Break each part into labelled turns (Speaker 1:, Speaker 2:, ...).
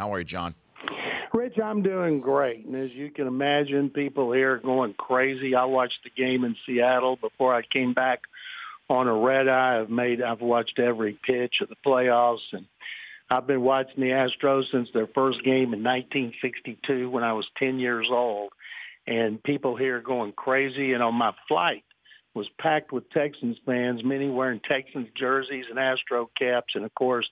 Speaker 1: How are you, John?
Speaker 2: Rich, I'm doing great. And as you can imagine, people here are going crazy. I watched the game in Seattle before I came back on a red eye. I've watched every pitch of the playoffs, and I've been watching the Astros since their first game in 1962 when I was 10 years old. And people here are going crazy. And on my flight was packed with Texans fans, many wearing Texans jerseys and Astro caps. And, of course,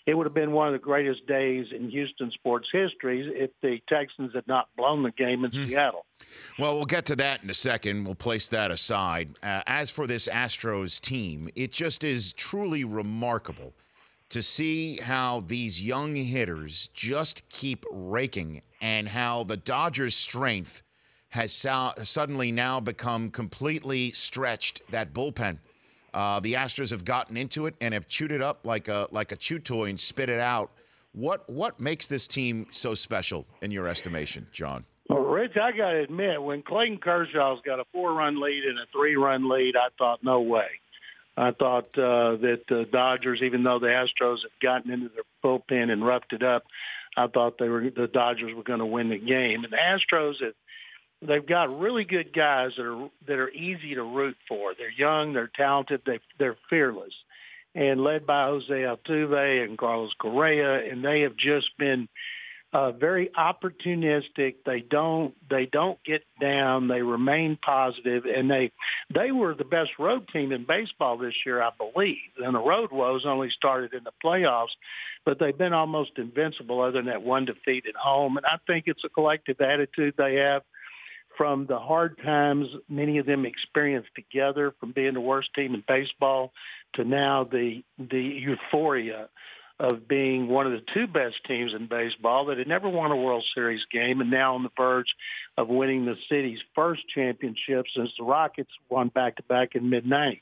Speaker 2: it would have been one of the greatest days in Houston sports history if the Texans had not blown the game in Seattle.
Speaker 1: Well, we'll get to that in a second. We'll place that aside. As for this Astros team, it just is truly remarkable to see how these young hitters just keep raking and how the Dodgers' strength has suddenly now become completely stretched, that bullpen. The Astros have gotten into it and have chewed it up like a chew toy and spit it out. What makes this team so special in your estimation, John?
Speaker 2: Well, Rich, I got to admit, when Clayton Kershaw's got a 4-run lead and a 3-run lead, I thought, no way. I thought that the Dodgers, even though the Astros had gotten into their bullpen and roughed it up, I thought the Dodgers were going to win the game. And the Astros, they've got really good guys that are easy to root for. They're young, they're talented, they're fearless, and led by Jose Altuve and Carlos Correa, and they have just been very opportunistic. They don't get down. They remain positive, and they were the best road team in baseball this year, I believe. And the road woes only started in the playoffs, but they've been almost invincible other than that one defeat at home. And I think it's a collective attitude they have from the hard times many of them experienced together, from being the worst team in baseball to now the euphoria of being one of the two best teams in baseball that had never won a World Series game and now on the verge of winning the city's first championship since the Rockets won back-to-back in mid-90s.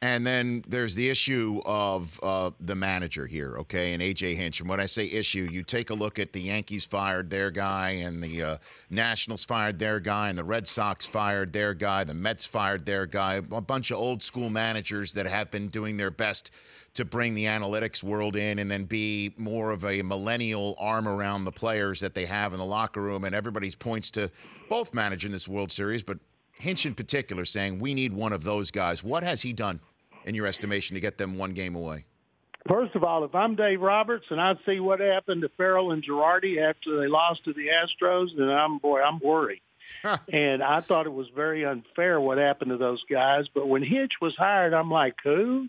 Speaker 1: And then there's the issue of the manager here, okay, and A.J. Hinch. And when I say issue, you take a look at the Yankees fired their guy, and the Nationals fired their guy, and the Red Sox fired their guy, the Mets fired their guy, a bunch of old-school managers that have been doing their best to bring the analytics world in and then be more of a millennial arm around the players that they have in the locker room. And everybody points to both managing this World Series, but Hinch in particular saying we need one of those guys. What has he done, in your estimation, to get them one game away?
Speaker 2: First of all, if I'm Dave Roberts and I see what happened to Farrell and Girardi after they lost to the Astros, then I'm worried. And I thought it was very unfair what happened to those guys. But when Hinch was hired, I'm like, who?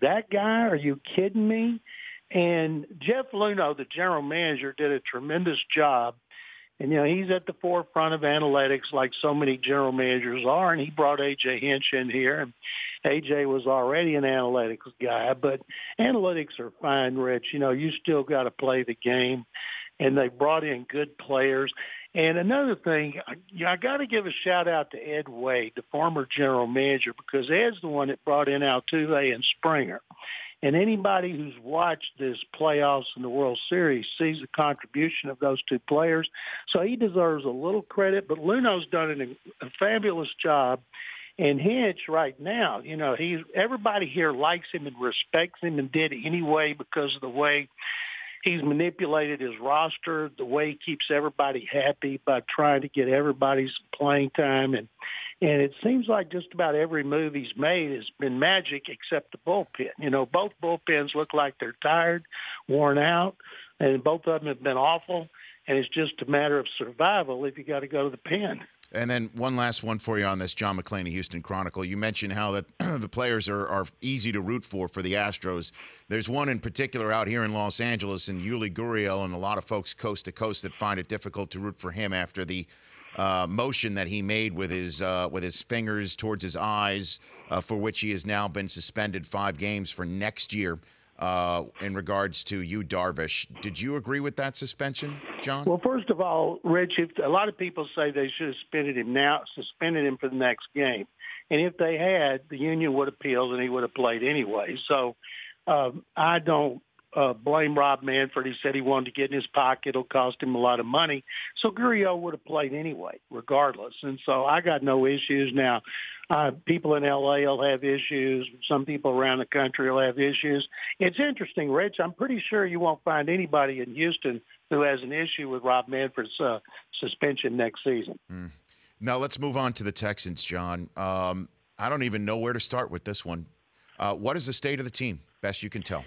Speaker 2: That guy? Are you kidding me? And Jeff Luhnow, the general manager, did a tremendous job. And, he's at the forefront of analytics like so many general managers are, and he brought A.J. Hinch in here. And A.J. was already an analytics guy, but analytics are fine, Rich. You still got to play the game, and they brought in good players. And another thing, I got to give a shout-out to Ed Wade, the former general manager, because Ed's the one that brought in Altuve and Springer. And anybody who's watched this playoffs and the World Series sees the contribution of those two players. So he deserves a little credit, but Luhnow's done a fabulous job. And Hinch right now, everybody here likes him and respects him and did anyway because of the way he's manipulated his roster, the way he keeps everybody happy by trying to get everybody's playing time. And it seems like just about every move he's made has been magic except the bullpen. Both bullpens look like they're tired, worn out, and both of them have been awful. And it's just a matter of survival if you got to go to the pen.
Speaker 1: And then one last one for you on this, John McClain of Houston Chronicle. You mentioned how that the players are easy to root for the Astros. There's one in particular out here in Los Angeles, and Yuli Gurriel, and a lot of folks coast to coast that find it difficult to root for him after the motion that he made with his fingers towards his eyes, for which he has now been suspended 5 games for next year. In regards to you, Darvish, did you agree with that suspension, John?
Speaker 2: Well, first of all, Rich, a lot of people say they should have suspended him for the next game. And if they had, the union would appeal and he would have played anyway. So I don't blame Rob Manfred. He said he wanted to get in his pocket. It'll cost him a lot of money. So Gurriel would have played anyway, regardless. And so I got no issues. Now, people in L.A. will have issues. Some people around the country will have issues. It's interesting, Rich. I'm pretty sure you won't find anybody in Houston who has an issue with Rob Manfred's suspension next season.
Speaker 1: Now let's move on to the Texans, John. I don't even know where to start with this one. What is the state of the team, best you can tell?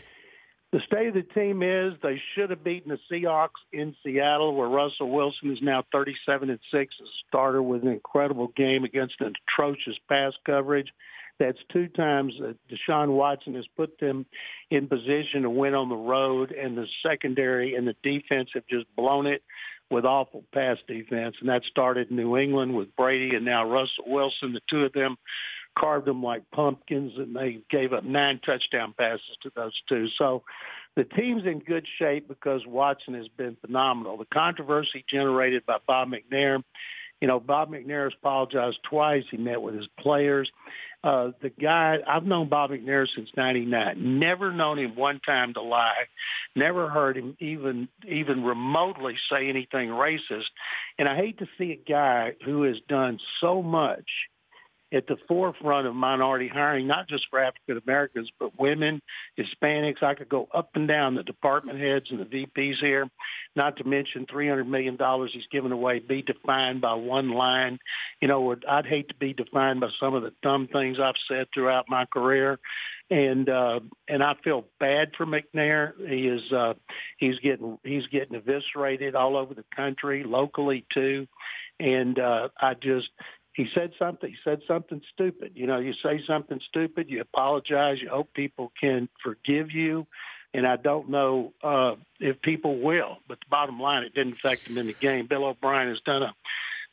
Speaker 2: The state of the team is they should have beaten the Seahawks in Seattle, where Russell Wilson is now 37-6 as a starter with an incredible game against an atrocious pass coverage. That's 2 times Deshaun Watson has put them in position to win on the road, and the secondary and the defense have just blown it with awful pass defense. And that started in New England with Brady and now Russell Wilson. The two of them carved them like pumpkins, and they gave up 9 touchdown passes to those two. So the team's in good shape because Watson has been phenomenal. The controversy generated by Bob McNair, Bob McNair has apologized twice. He met with his players. The guy, I've known Bob McNair since '99. Never known him one time to lie. Never heard him even remotely say anything racist. And I hate to see a guy who has done so much at the forefront of minority hiring, not just for African Americans, but women, Hispanics. I could go up and down the department heads and the VPs here, not to mention $300 million he's given away, be defined by one line. I'd hate to be defined by some of the dumb things I've said throughout my career. And I feel bad for McNair. He's getting eviscerated all over the country, locally too. And he said something stupid. You say something stupid, you apologize, you hope people can forgive you. And I don't know if people will. But the bottom line, it didn't affect him in the game. Bill O'Brien has done a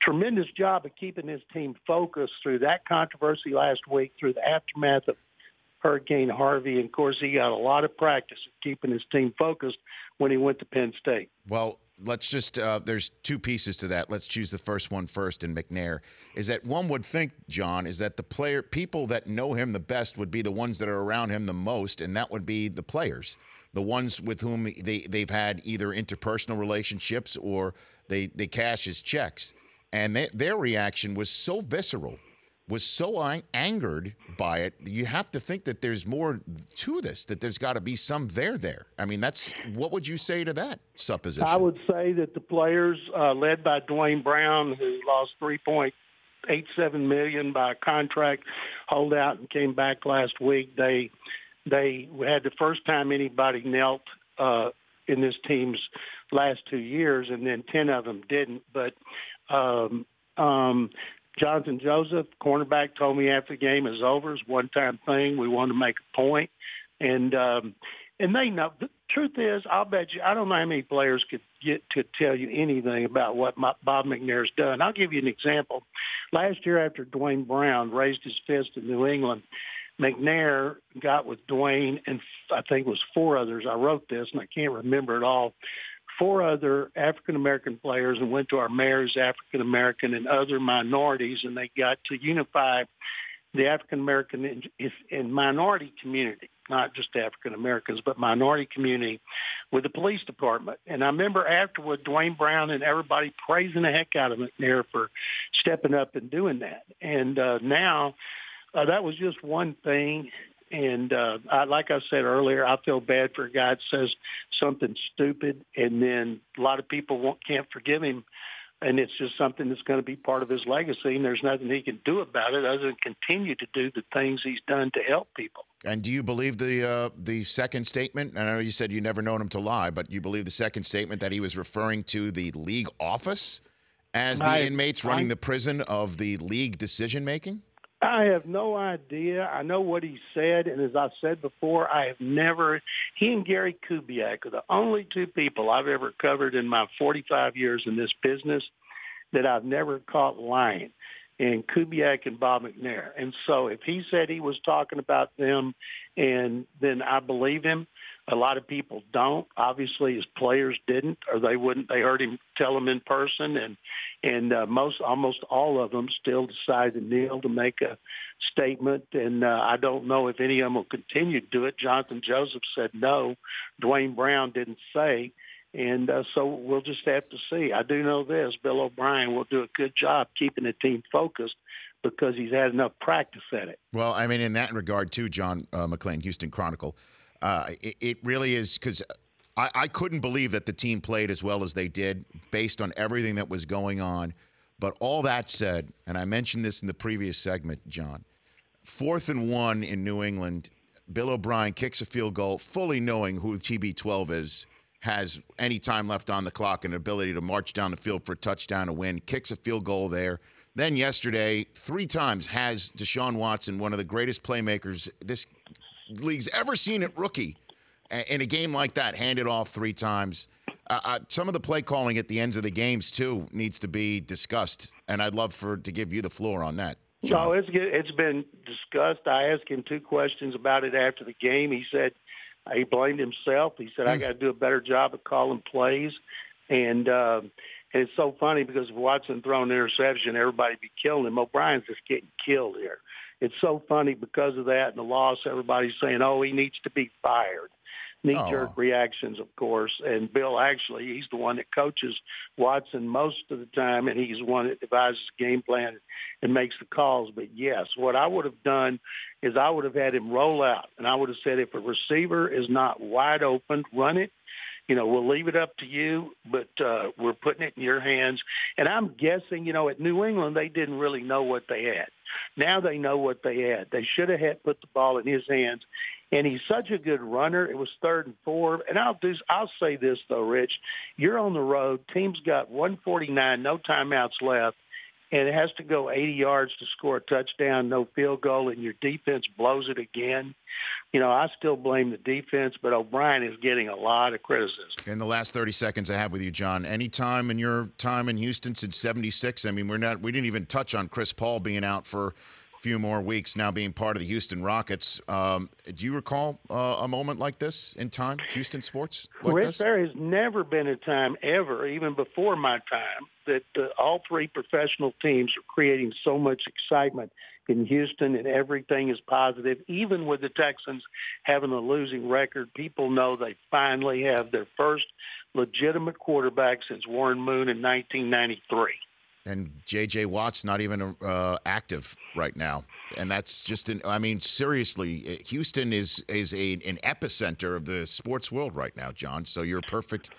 Speaker 2: tremendous job of keeping his team focused through that controversy last week, through the aftermath of Hurricane Harvey. And, of course, he got a lot of practice of keeping his team focused when he went to Penn State.
Speaker 1: Well, let's just there's 2 pieces to that. Let's choose the first one first in McNair. Is that one would think, John, is that the people that know him the best would be the ones that are around him the most, and that would be the players, the ones with whom they've had either interpersonal relationships or they cash his checks. And their reaction was so visceral, was so angered by it. You have to think that there's more to this, that there's got to be some there. I mean, what would you say to that supposition?
Speaker 2: I would say that the players, led by Dwayne Brown, who lost $3.87 million by a contract holdout and came back last week, they had the first time anybody knelt in this team's last 2 years, and then 10 of them didn't. But Jonathan Joseph, cornerback, told me after the game is over. It's a one-time thing. We want to make a point. And they know. The truth is, I'll bet you, I don't know how many players could get to tell you anything about what Bob McNair's done. I'll give you an example. Last year after Dwayne Brown raised his fist in New England, McNair got with Dwayne and I think it was 4 others. I wrote this, and I can't remember it all. 4 other African-American players and went to our mayor's African-American and other minorities, and they got to unify the African-American and minority community, not just African-Americans, but minority community with the police department. And I remember afterward, Dwayne Brown and everybody praising the heck out of McNair for stepping up and doing that. And now that was just one thing. And like I said earlier, I feel bad for a guy that says something stupid, and then a lot of people can't forgive him, and it's just something that's going to be part of his legacy, and there's nothing he can do about it other than continue to do the things he's done to help people.
Speaker 1: And do you believe the second statement? I know you said you never known him to lie, but you believe the second statement that he was referring to the league office as the inmates running the prison of the league decision-making?
Speaker 2: I have no idea. I know what he said, and as I said before, I have never – he and Gary Kubiak are the only 2 people I've ever covered in my 45 years in this business that I've never caught lying, and Kubiak and Bob McNair. And so if he said he was talking about them, and then I believe him. A lot of people don't. Obviously, his players didn't, or they wouldn't. They heard him tell them in person, and almost all of them still decided to kneel to make a statement. And I don't know if any of them will continue to do it. Jonathan Joseph said no. Dwayne Brown didn't say. And so we'll just have to see. I do know this. Bill O'Brien will do a good job keeping the team focused because he's had enough practice at it.
Speaker 1: Well, I mean, in that regard, too, John McClain, Houston Chronicle, it really is because I couldn't believe that the team played as well as they did based on everything that was going on. But all that said, and I mentioned this in the previous segment, John, 4th and 1 in New England, Bill O'Brien kicks a field goal, fully knowing who TB12 is, has any time left on the clock and ability to march down the field for a touchdown to win, kicks a field goal there. Then yesterday, 3 times has Deshaun Watson, one of the greatest playmakers this league's ever seen at rookie, in a game like that, handed off 3 times. Some of the play calling at the ends of the games, too, needs to be discussed, and I'd love to give you the floor on that. John.
Speaker 2: No, it's been discussed. I asked him 2 questions about it after the game. He said he blamed himself. He said, I got to do a better job of calling plays. And it's so funny because if Watson thrown an interception, everybody would be killing him. O'Brien's just getting killed here. It's so funny because of that and the loss. Everybody's saying, oh, he needs to be fired. Knee-jerk reactions, of course. And Bill, actually, he's the one that coaches Watson most of the time, and he's the one that devises the game plan and makes the calls. But, yes, what I would have done is I would have had him roll out, and I would have said if a receiver is not wide open, run it. You know, we'll leave it up to you, but we're putting it in your hands. And I'm guessing, you know, at New England, they didn't really know what they had. Now they know what they had. They should have put the ball in his hands. And he's such a good runner. It was 3rd and 4. And I'll say this, though, Rich. You're on the road. Team's got 149, no timeouts left, and it has to go 80 yards to score a touchdown, no field goal, and your defense blows it again. You know, I still blame the defense, but O'Brien is getting a lot of criticism.
Speaker 1: In the last 30 seconds I have with you, John, any time in your time in Houston since 76, I mean, we didn't even touch on Chris Paul being out for a few more weeks, now being part of the Houston Rockets. Do you recall a moment like this in time, Houston sports? Like
Speaker 2: Rich,
Speaker 1: this?
Speaker 2: there has never been a time ever, even before my time, that all 3 professional teams are creating so much excitement in Houston, and everything is positive. Even with the Texans having a losing record, people know they finally have their first legitimate quarterback since Warren Moon in 1993.
Speaker 1: And J.J. Watt's not even active right now. And that's just seriously, Houston is an epicenter of the sports world right now, John. So you're a perfect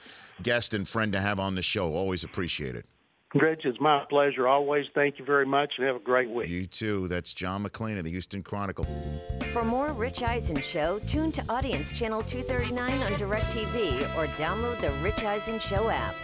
Speaker 1: guest and friend to have on the show. Always appreciate it.
Speaker 2: Rich, it's my pleasure. Always. Thank you very much, and have a great week.
Speaker 1: You too. That's John McClain of the Houston Chronicle.
Speaker 3: For more Rich Eisen Show, tune to Audience Channel 239 on DirecTV or download the Rich Eisen Show app.